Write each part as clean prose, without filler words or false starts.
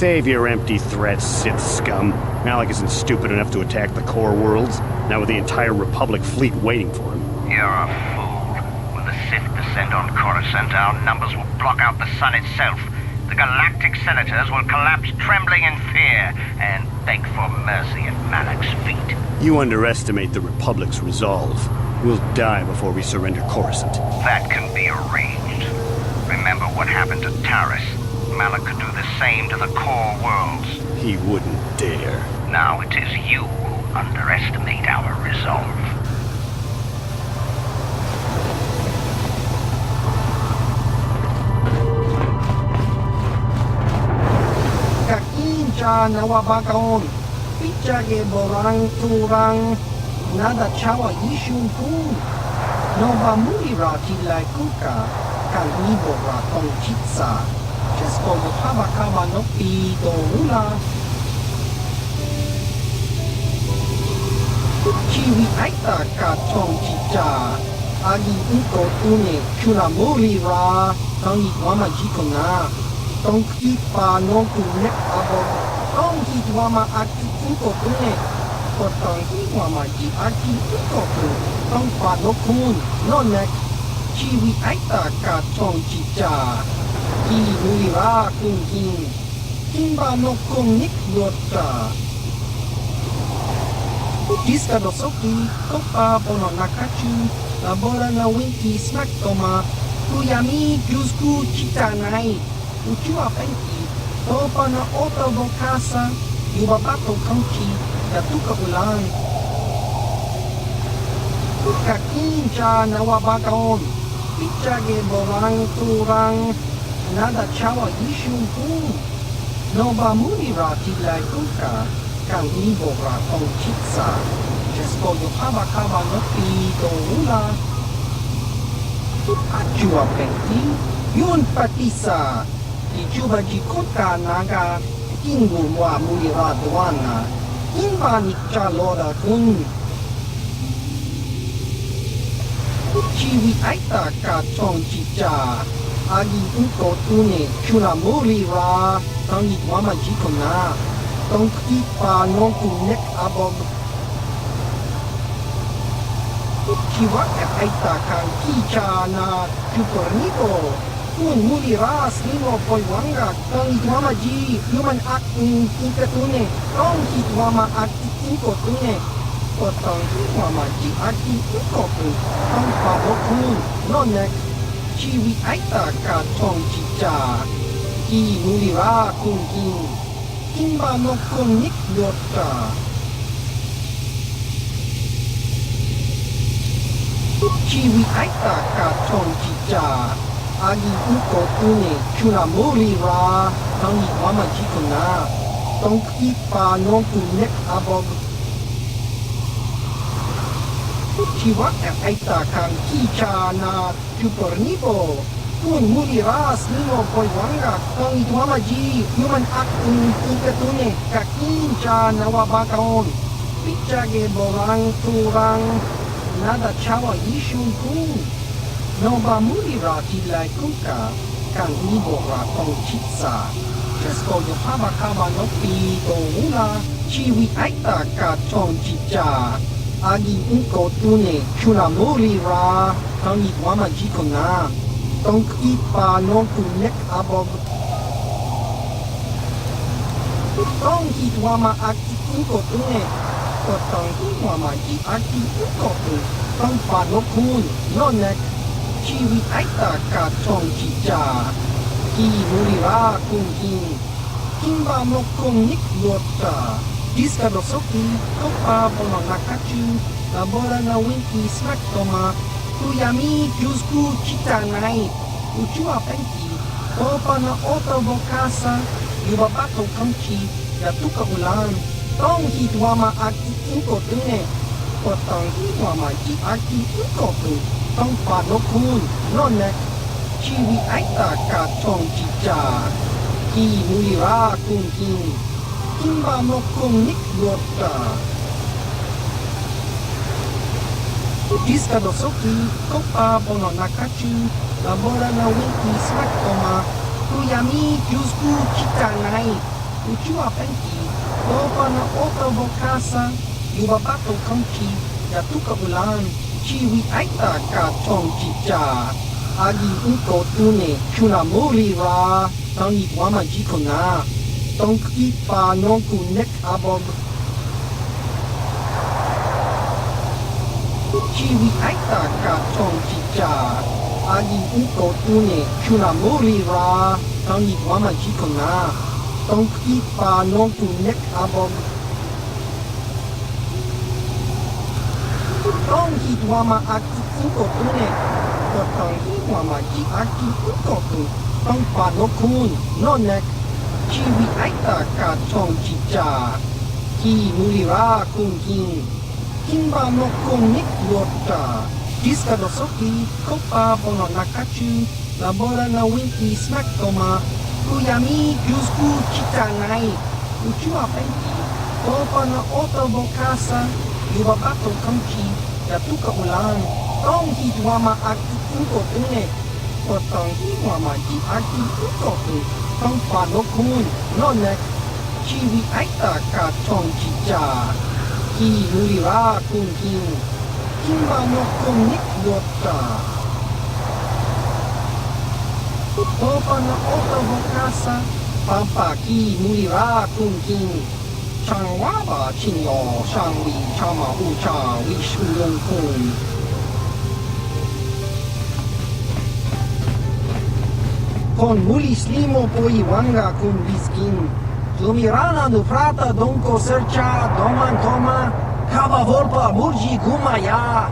Save your empty threats, Sith scum. Malak isn't stupid enough to attack the core worlds, now with the entire Republic fleet waiting for him. You're a fool. When the Sith descend on Coruscant, our numbers will block out the sun itself. The galactic senators will collapse trembling in fear and beg for mercy at Malak's feet. You underestimate the Republic's resolve. We'll die before we surrender Coruscant. That can be arranged. Remember what happened to Taris. Malak could do the same to the core worlds. He wouldn't dare. Now it is you who underestimate our resolve. Kakinja nawabakaon. Pichage borang turang. Nada chawa ishun pun. Nova mulira tilai kuka. Kalibora tong chitsa. Česko motava kama nopi do ula. Chiwi aita ka tong chicha. Agi unko une kuna moli ra. Tangi wama jikona. Tong kipa noku nek abo. Tong hit wama aki unko une. Kotong hit wama ji aki unko une. Tong pa nokun no nek. Chiwi aita ka tong chicha. Ki mulira kung king. Kimba no kung nik yota. Diska dosoki, kopa pono nakachu, labora na winki smack toma, kuyami grusku chitanai, uchua penki, topa na ota bokasa, yubabato kanchi, yatuka ulan. Kakinja na wabakaon, pichage borang turang, nada chawa ishun pun, noba mulira tilai kuka. Kang ibo ra tong chitsa. Česko yo haba kaba nopi do ula. Achua penti. Yun patisa. Ichuba jikota naga. Kingu mwa mulira doana. Inba nikcha loda kun. Chiwi aita ka tong chicha. Agi uko tune kuna muri ra. Tangi wama jikona. Tong kipa nonku nek abog. Kiwa aita kan kicha na kuporniko. Kun muri ras nimo poi wanga. Tangi wama ji human act ikatune. Tong kitwama act ikotune. Potong wama ji aki ukoku tong pabokun nonek chiwi aita ka tong chicha ki mulira kun kimba no kun nik yota chiwi aita ka tong chicha agi uko tune kuna mulira tangi wama ji kuna tong kipa no kun nek abog Chiwa aita kan kicha na kupornipo. Kun muliras nimo poi wanga tong ituama ji human act ikatune kakincha na wabakaon. Pichage borang turang nada chawa ishun kun. No ba mulira tilai kuka kan nibo ra tong chitsa. Chesko yo habakaba no pi do ula chiwi aita ka tong chicha. Agi uko tune kuna muri ra tangi wama jikona tong ipa nonku nek abog tong hit wama aki uko tune ko tong wama ji aki uko tu tong pa nokun no nek chiwi aita ka tong chicha ki muri ra kun kimba nokun nik yota Diska dosoki, kopa bono nakachu, labora na winki smack toma, kuyami jusku chita nai, uchua penki, kopa na oto bokasa, yubabato kamchi, yatuka ulan, tong hitwama aki inko tune, potong hitwama ji aki inko tu, tong padokun, nonek, chiwi aita ka tong chicha, ki mulira kunkin, Kimba no kung nik yota. Diska dosoki, kopa bono nakachu, labora na winki smack toma, kuyami jusku chita nai, uchua penki, kopa na oto bokasa, yubabato kamchi, yatuka ulan, chiwi aita ka tong chicha, agi uko tune, kuna muri ra, tangi wama jikona. Tong ipa nonku nek abog chiwi aita ka tong chicha agi uko tune kuna muri ra tangi wama jikona tong ipa nonku nek abog tong hit wama aki uko tune tong hit wama ji aki uko tu tong pa nokun no nek Chiwi aita ka tong chicha ki mulira kunkin kimba no kun nik yota diska dosoki kopa bono nakachu labora na winki smack toma kuyami jusku chita nai uchua penki kopa na oto bokasa yubabato kamchi yatuka ulan tong hitwama aki uko tune potong hitwama ji aki uko tu tong padokun nonek chiwi aita ka tong chicha ki mulira kunkin kimba no kun nik yota kopa na oto bokasa pampa ki mulira kunkin chang waba chinyo shang wi chama ucha wish ulong kun Con mulis limo poi wanga kun viskin. Lumirana nu frata donko sercha doman toma. Kava volpa murji gumaya.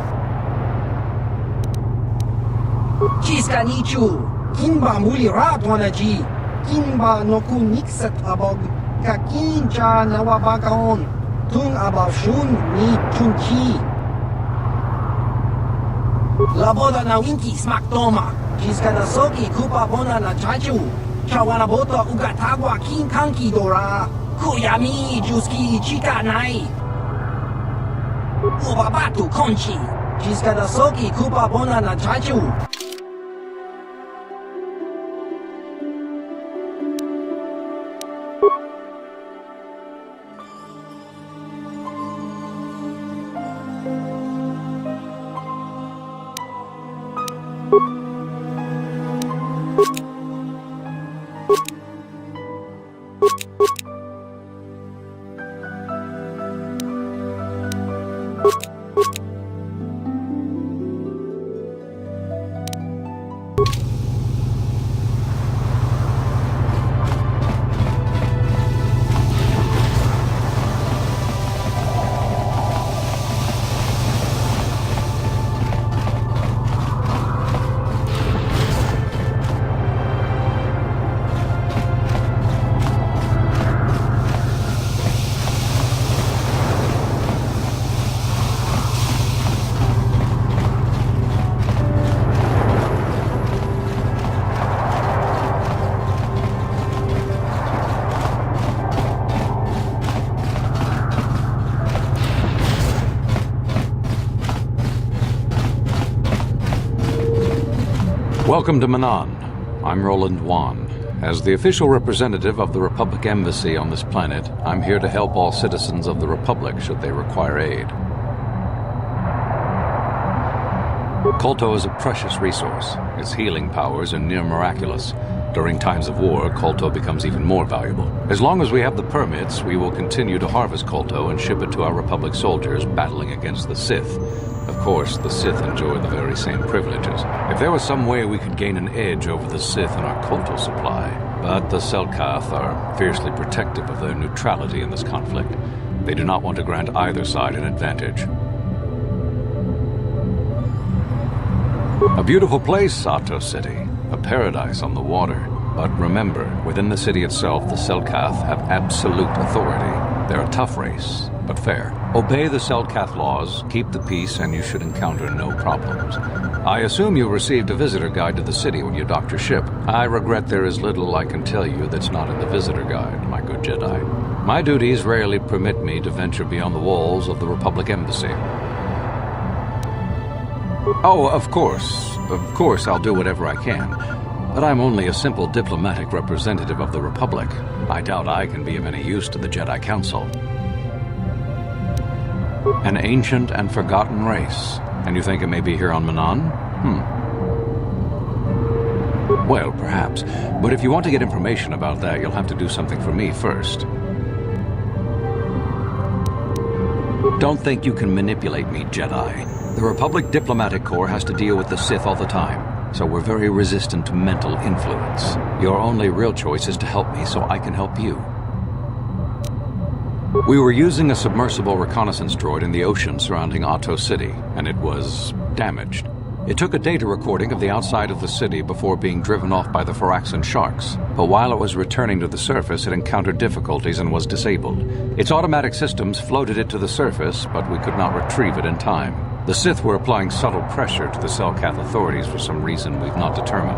Chiska nichu. Kimba muli ratwanaji. Kimba no kun niksat abog. Kakincha na wabakaon. Tung abashun ni chunchi. Laboda na winki smak toma. Chiska na soki kupa bona na chachu. Chawana bota ugatagwa kin kanki dora. Kuyami juski chika nai. Ubabatu konchi. Jiskada soki kupa bona na chachu. Welcome to Manan. I'm Roland Wan. As the official representative of the Republic Embassy on this planet, I'm here to help all citizens of the Republic should they require aid. Kolto is a precious resource. Its healing powers are near miraculous. During times of war, Kolto becomes even more valuable. As long as we have the permits, we will continue to harvest Kolto and ship it to our Republic soldiers battling against the Sith. Of course, the Sith enjoy the very same privileges. If there was some way we could gain an edge over the Sith in our Kolto supply, but the Selkath are fiercely protective of their neutrality in this conflict. They do not want to grant either side an advantage. A beautiful place, Sato City. A paradise on the water. But remember, within the city itself, the Selkath have absolute authority. They're a tough race, but fair. Obey the Selkath laws, keep the peace, and you should encounter no problems. I assume you received a visitor guide to the city when you docked your ship. I regret there is little I can tell you that's not in the visitor guide, my good Jedi. My duties rarely permit me to venture beyond the walls of the Republic Embassy. Oh, of course I'll do whatever I can. But I'm only a simple diplomatic representative of the Republic. I doubt I can be of any use to the Jedi Council. An ancient and forgotten race. And you think it may be here on Manan? Well, perhaps. But if you want to get information about that, you'll have to do something for me first. Don't think you can manipulate me, Jedi. The Republic Diplomatic Corps has to deal with the Sith all the time, so we're very resistant to mental influence. Your only real choice is to help me so I can help you. We were using a submersible reconnaissance droid in the ocean surrounding Ahto City, and it was damaged. It took a data recording of the outside of the city before being driven off by the Faraxan sharks, but while it was returning to the surface, it encountered difficulties and was disabled. Its automatic systems floated it to the surface, but we could not retrieve it in time. The Sith were applying subtle pressure to the Selkath authorities for some reason we've not determined,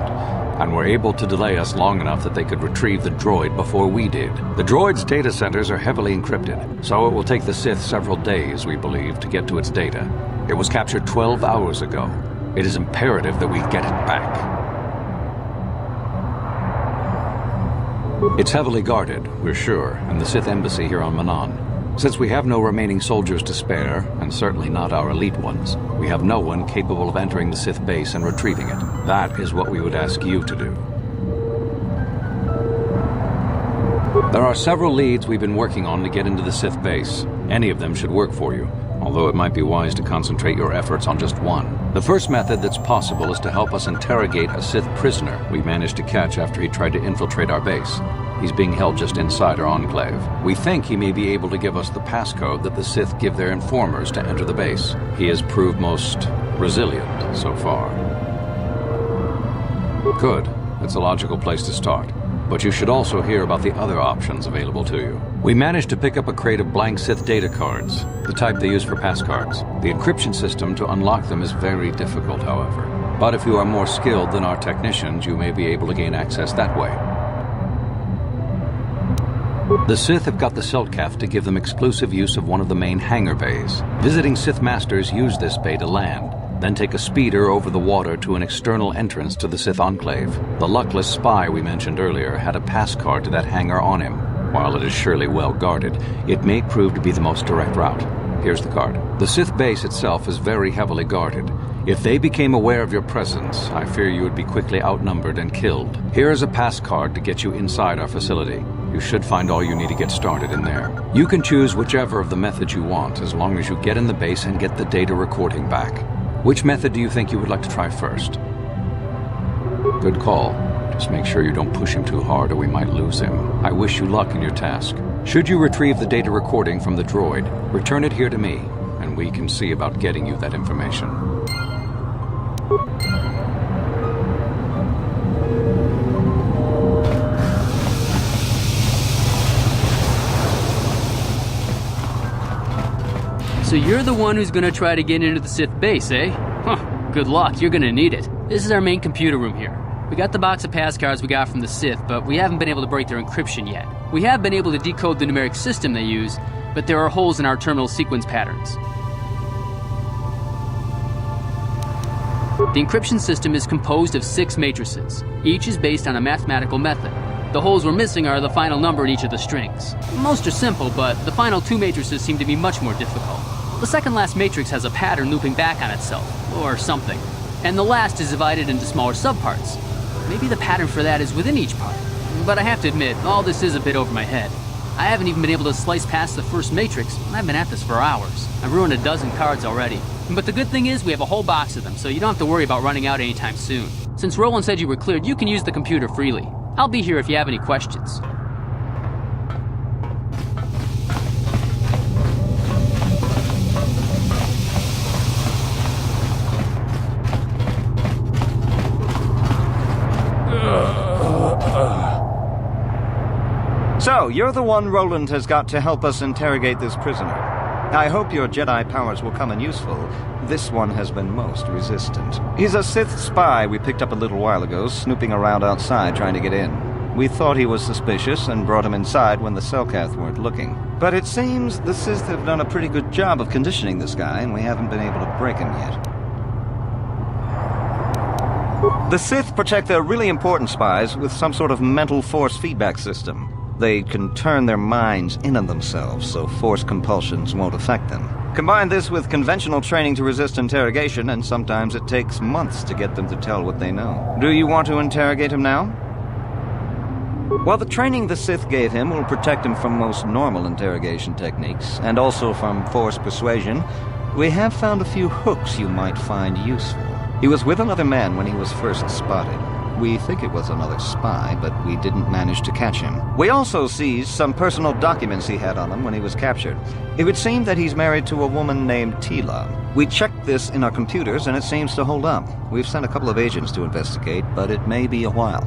and were able to delay us long enough that they could retrieve the droid before we did. The droid's data centers are heavily encrypted, so it will take the Sith several days, we believe, to get to its data. It was captured 12 hours ago. It is imperative that we get it back. It's heavily guarded, we're sure, in the Sith embassy here on Manan. Since we have no remaining soldiers to spare, and certainly not our elite ones, we have no one capable of entering the Sith base and retrieving it. That is what we would ask you to do. There are several leads we've been working on to get into the Sith base. Any of them should work for you, although it might be wise to concentrate your efforts on just one. The first method that's possible is to help us interrogate a Sith prisoner we managed to catch after he tried to infiltrate our base. He's being held just inside our enclave. We think he may be able to give us the passcode that the Sith give their informers to enter the base. He has proved most resilient so far. Good. It's a logical place to start. But you should also hear about the other options available to you. We managed to pick up a crate of blank Sith data cards, the type they use for passcards. The encryption system to unlock them is very difficult, however. But if you are more skilled than our technicians, you may be able to gain access that way. The Sith have got the Selkath to give them exclusive use of one of the main hangar bays. Visiting Sith Masters use this bay to land, then take a speeder over the water to an external entrance to the Sith Enclave. The luckless spy we mentioned earlier had a pass card to that hangar on him. While it is surely well guarded, it may prove to be the most direct route. Here's the card. The Sith base itself is very heavily guarded. If they became aware of your presence, I fear you would be quickly outnumbered and killed. Here is a pass card to get you inside our facility. You should find all you need to get started in there. You can choose whichever of the methods you want, as long as you get in the base and get the data recording back. Which method do you think you would like to try first? Good call. Just make sure you don't push him too hard or we might lose him. I wish you luck in your task. Should you retrieve the data recording from the droid, return it here to me, and we can see about getting you that information. So you're the one who's gonna try to get into the Sith base, eh? Huh, good luck, you're gonna need it. This is our main computer room here. We got the box of pass cards we got from the Sith, but we haven't been able to break their encryption yet. We have been able to decode the numeric system they use, but there are holes in our terminal sequence patterns. The encryption system is composed of 6 matrices. Each is based on a mathematical method. The holes we're missing are the final number in each of the strings. Most are simple, but the final 2 matrices seem to be much more difficult. The second last matrix has a pattern looping back on itself, or something. And the last is divided into smaller subparts. Maybe the pattern for that is within each part. But I have to admit, all this is a bit over my head. I haven't even been able to slice past the first matrix, and I've been at this for hours. I've ruined a dozen cards already. But the good thing is we have a whole box of them, so you don't have to worry about running out anytime soon. Since Roland said you were cleared, you can use the computer freely. I'll be here if you have any questions. So, you're the one Roland has got to help us interrogate this prisoner. I hope your Jedi powers will come in useful. This one has been most resistant. He's a Sith spy we picked up a little while ago, snooping around outside trying to get in. We thought he was suspicious and brought him inside when the Selkath weren't looking. But it seems the Sith have done a pretty good job of conditioning this guy, and we haven't been able to break him yet. The Sith protect their really important spies with some sort of mental force feedback system. They can turn their minds in on themselves, so force compulsions won't affect them. Combine this with conventional training to resist interrogation, and sometimes it takes months to get them to tell what they know. Do you want to interrogate him now? Well, the training the Sith gave him will protect him from most normal interrogation techniques, and also from force persuasion. We have found a few hooks you might find useful. He was with another man when he was first spotted. We think it was another spy, but we didn't manage to catch him. We also seized some personal documents he had on him when he was captured. It would seem that he's married to a woman named Tila. We checked this in our computers, and it seems to hold up. We've sent a couple of agents to investigate, but it may be a while.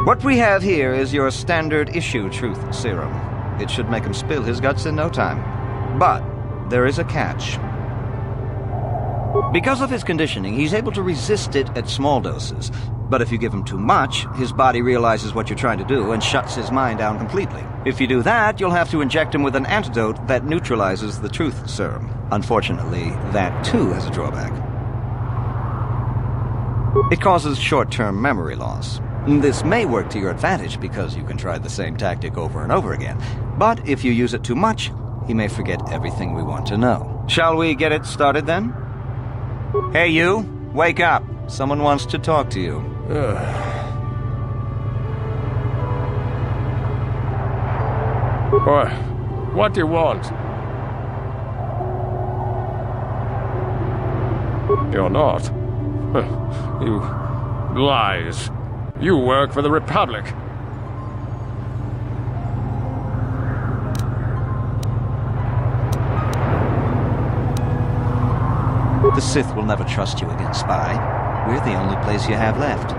What we have here is your standard issue truth serum. It should make him spill his guts in no time. But there is a catch. Because of his conditioning, he's able to resist it at small doses. But if you give him too much, his body realizes what you're trying to do and shuts his mind down completely. If you do that, you'll have to inject him with an antidote that neutralizes the truth serum. Unfortunately, that too has a drawback. It causes short-term memory loss. This may work to your advantage because you can try the same tactic over and over again. But if you use it too much, he may forget everything we want to know. Shall we get it started then? Hey you, wake up. Someone wants to talk to you. What do you want? You're not. You lies. You work for the Republic. The Sith will never trust you again, spy. We're the only place you have left.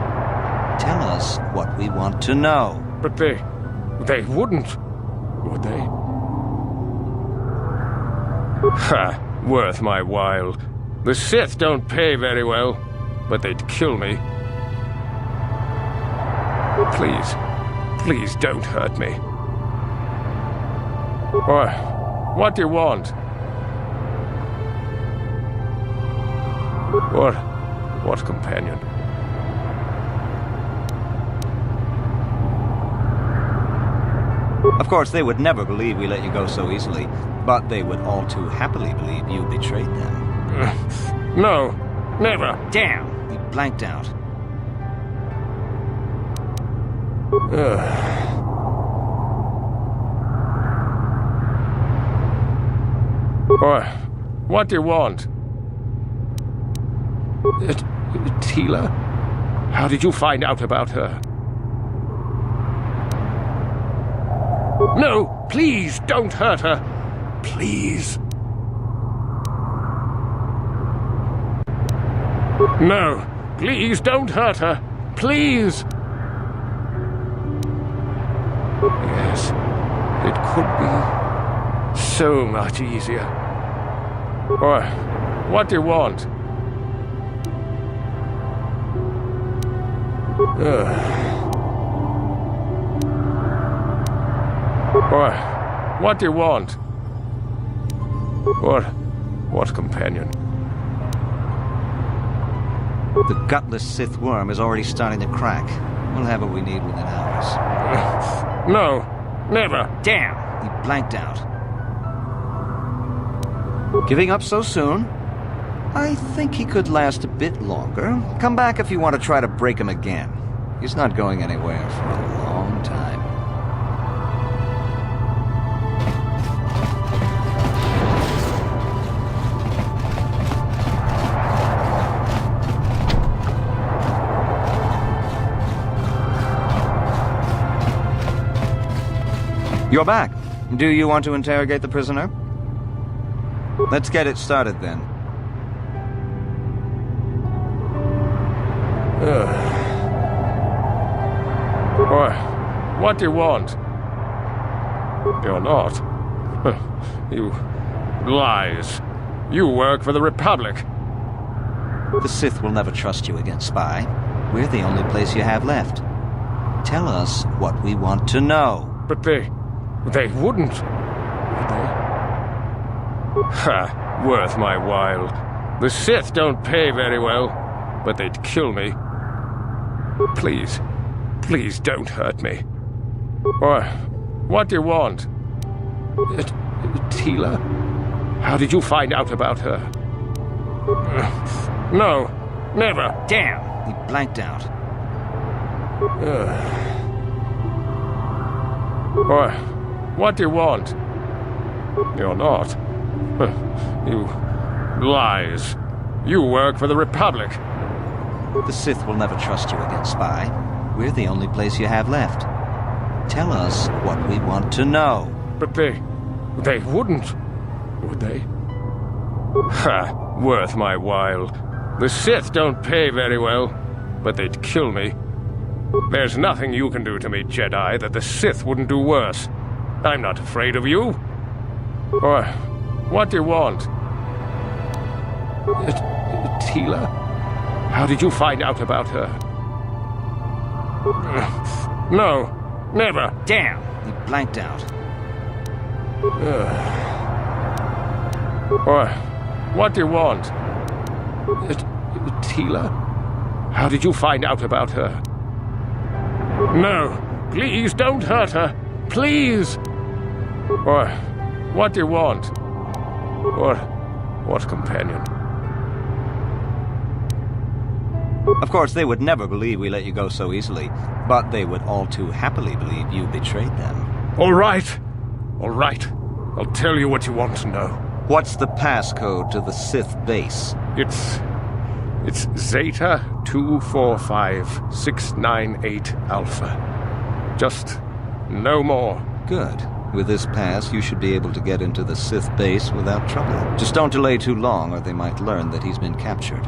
Tell us what we want to know. But they wouldn't, would they? Ha! Worth my while. The Sith don't pay very well, but they'd kill me. Please, Please don't hurt me. Or, what do you want? What companion? Of course, they would never believe we let you go so easily, but they would all too happily believe you betrayed them. No, never. Damn! He blanked out. Or, what do you want? Tila? How did you find out about her? No, please don't hurt her. Please. No, please don't hurt her. Please. Yes, it could be so much easier. Or, what do you want? Or, what do you want? What companion? The gutless Sith worm is already starting to crack. We'll have what we need within hours. No, never. Damn! He blanked out. Giving up so soon? I think he could last a bit longer. Come back if you want to try to break him again. He's not going anywhere for a long time. You're back. Do you want to interrogate the prisoner? Let's get it started then. Or, what do you want? You're not. You lies. You work for the Republic. The Sith will never trust you again, spy. We're the only place you have left. Tell us what we want to know. But they wouldn't, would they? Ha, worth my while. The Sith don't pay very well, but they'd kill me. Please, please don't hurt me. Or, what do you want? Tila? How did you find out about her? No, never. Damn! He blanked out. Or, what do you want? You're not. You lies. You work for the Republic. The Sith will never trust you again, spy. We're the only place you have left. Tell us what we want to know. But they wouldn't, would they? Ha, worth my while. The Sith don't pay very well, but they'd kill me. There's nothing you can do to me, Jedi, that the Sith wouldn't do worse. I'm not afraid of you. Or, what do you want? Tila? How did you find out about her? No, never. Damn! He blanked out. Or, what do you want? Tila? How did you find out about her? No, please don't hurt her. Please! Or, what do you want? Or, what companion? Of course, they would never believe we let you go so easily, but they would all too happily believe you betrayed them. All right. All right. I'll tell you what you want to know. What's the passcode to the Sith base? It's Zeta 245698 Alpha. Just no more. Good. With this pass, you should be able to get into the Sith base without trouble. Just don't delay too long, or they might learn that he's been captured.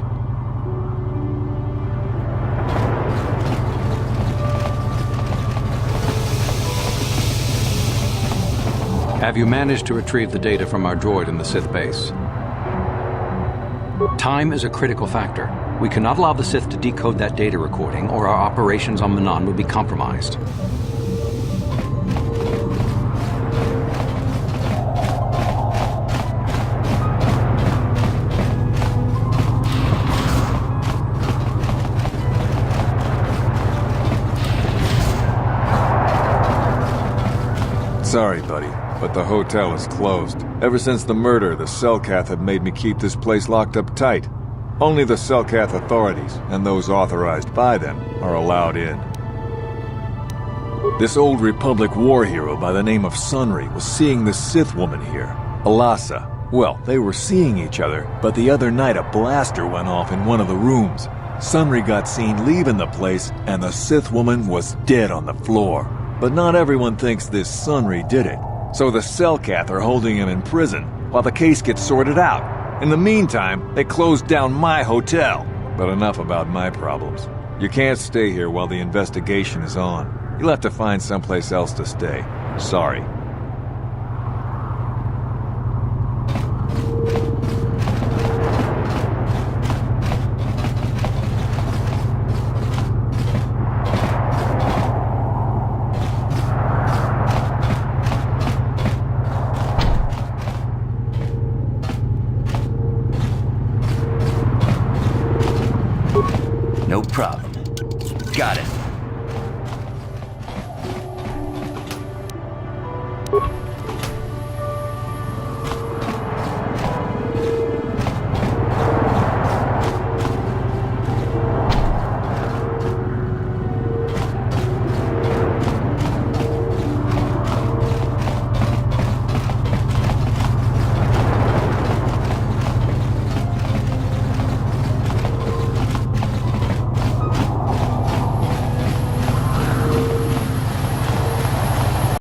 Have you managed to retrieve the data from our droid in the Sith base? Time is a critical factor. We cannot allow the Sith to decode that data recording, or our operations on Manan would be compromised. Sorry, buddy, but the hotel is closed. Ever since the murder, the Selkath have made me keep this place locked up tight. Only the Selkath authorities, and those authorized by them, are allowed in. This old Republic war hero by the name of Sunry was seeing the Sith woman here, Alasa. Well, they were seeing each other, but the other night a blaster went off in one of the rooms. Sunry got seen leaving the place, and the Sith woman was dead on the floor. But not everyone thinks this Sunry did it. So the Selkath are holding him in prison, while the case gets sorted out. In the meantime, they closed down my hotel. But enough about my problems. You can't stay here while the investigation is on. You'll have to find someplace else to stay. Sorry. No problem. Got it.